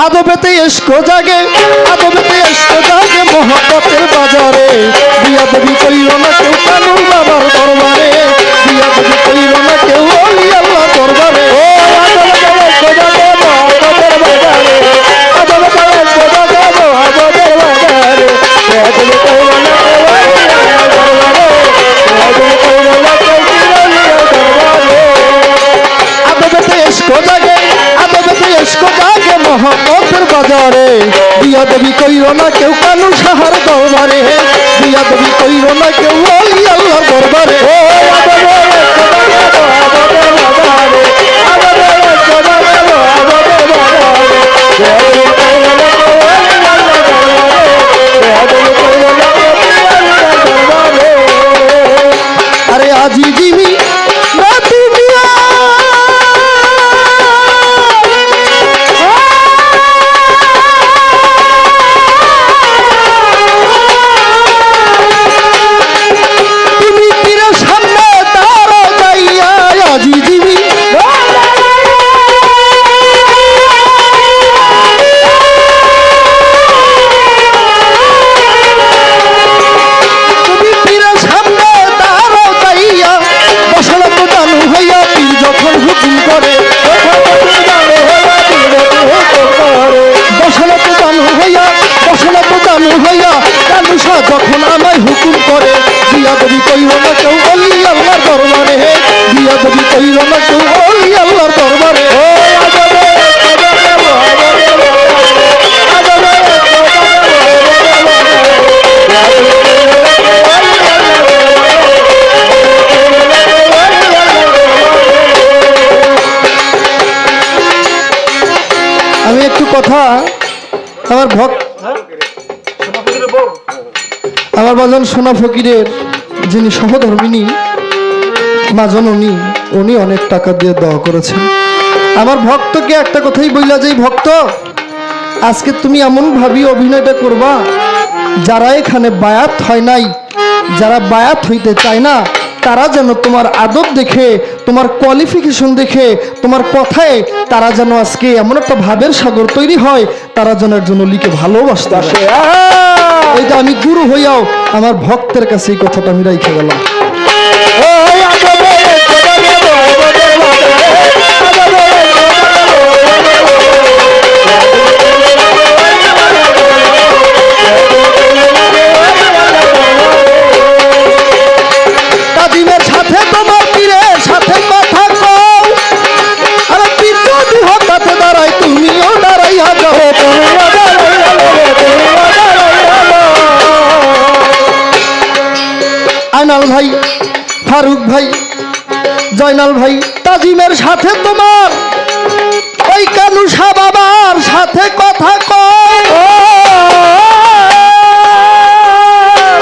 আদবেতে ইশক জাগে মহব্বতের বাজারে বিয়াদবি কইরো না কেউ কানুন বাবার দরবারে বিয়াদবি কইরো না কেউ ওলি আল্লাহ দরবারে ও আদবেতে ইশক জাগে মহব্বতের বাজারে আদবেতে ইশক জাগে মহব্বতের বাজারে বিয়াদবি কইরো না কেউ ওলি আল্লাহ দরবারে বিয়াদবি কইরো না কেউ ওলি আল্লাহ দরবারে আদবেতে ইশক জাগে মহব্বতের বাজারে বিয়াদবি কইরো না কেউ কানু সাহার দরবারে বিয়াদবি কইরো না কেউ ওলি আল্লাহর দরবারে ও আরে আজি জিমি যখন আমায় হুকুম করে বিয়াদবি কইরো না কেউ ওলি আল্লাহর দরবারে বিয়াদবি কইরো না কেউ ওলি আল্লাহর দরবারে আমি একটু কথা আমার বাজন সোনা ফকিরের যিনি সহধর্মিনী মা জননী উনি অনেক টাকা দিয়ে দোয়া করেছেন আমার ভক্তকে একটা কথাই বইলা যে ভক্ত আজকে তুমি এমন ভাবি অভিনয়টা করবা যারা এখানে বায়াত হয় নাই যারা বায়াত হইতে চায় না তারা যেন তোমার আদব দেখে তোমার কোয়ালিফিকেশন দেখে তোমার কথায় তারা যেন আজকে এমন একটা ভাবের সাগর তৈরি হয় তারা যেন একজন লিখে ভালোবাসতে আসে এইটা আমি গুরু হইয়াও আমার ভক্তের কাছে এই কথাটা আমি রাইখে গেলাম আইনাল ভাই ফারুক ভাই জয়নাল ভাই তাজিমের সাথে তোমার ওই কানুষা বাবার সাথে কথা কও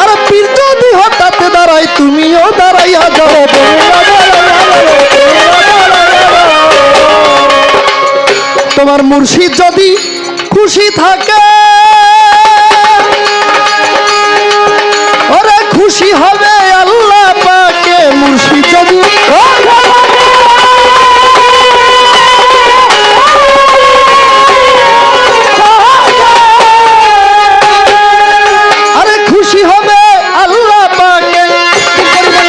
আর পীর যদি হঠাৎ দাঁড়াই তুমিও দাঁড়াইয়া যাও তোমার মুর্শিদ যদি খুশি থাকে ওরে খুশি হবে আল্লাহ পাকে মুর্শিদ যদি আরে খুশি হবে আল্লাহ পাকে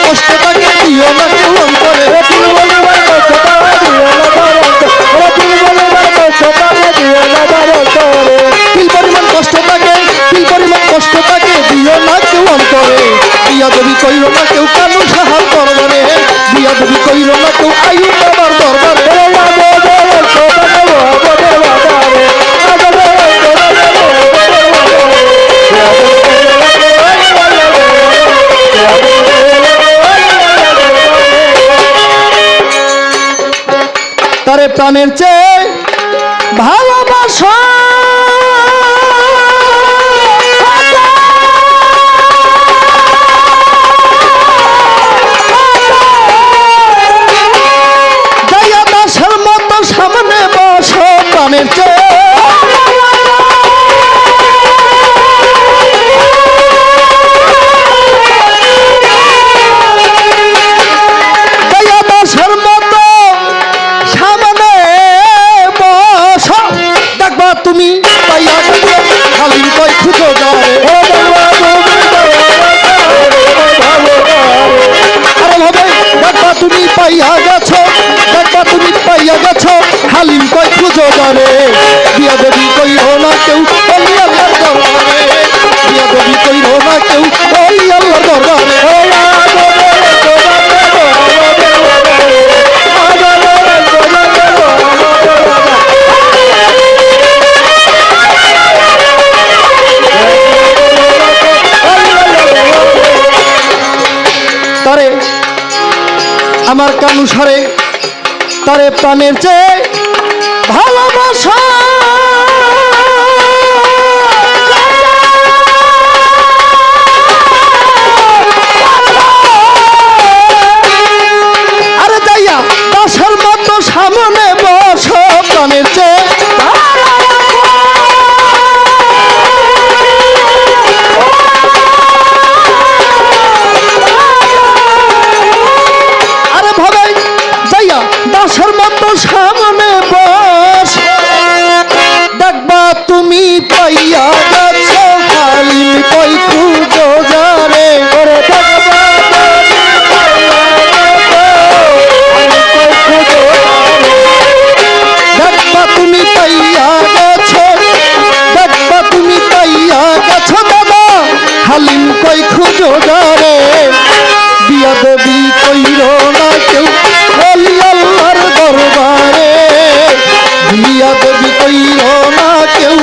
কষ্ট তাকে দিও না কেউ অন্তরে কষ্ট তাকে দিও না কেউ অন্তরে বিয়াদবি কইরো না কেউ কানু সাহার দরবারে বিয়াদবি কইরো না কেউ আয়ুব বাবার দরবারে তারে প্রাণের চেয়ে ভালোবাসা সামনে বসো প্রাণের চেয়ে দাসের মতো সামনে বসো দেখবা তুমি জোজারে বিয়াদবি কইরো না কেউ অলি আল্লাহর দরবারে বিয়াদবি কইরো না কেউ অলি আল্লাহর দরবারে তারে আমার কানুসারে তারে প্রাণের চেয়ে ভালোবাসা আরে যাইয়া দাসের মতো সামনে বস প্রাণের চেয়ে দাসের মতো সামনে বস দেখবা তুমি পাইয়া গেছো হালিম কই খুঁজো যারে করে দেখবা তুমি পাইয়া গেছো দেখবা তুমি পাইয়া গেছো দাদা হালিম কই খুঁজো যারে বিয়াদবি কইরো না কেউ অলি আল্লাহর দরবারে বিয়াদবি কইরো না কেউ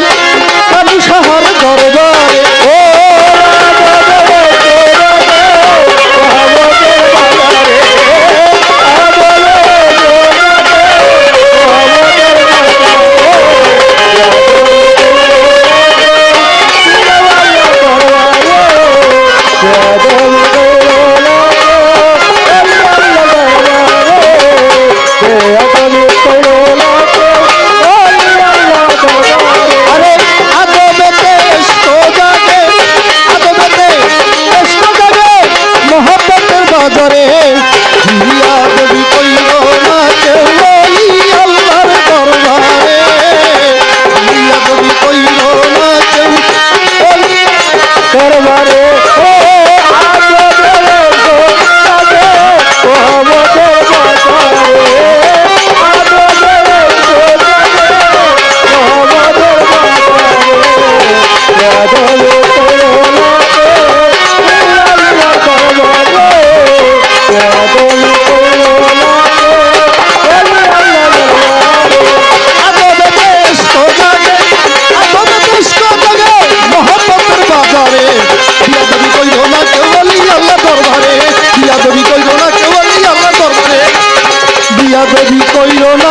কানুসাহার দরবারে ও বিয়াদবি কইরো না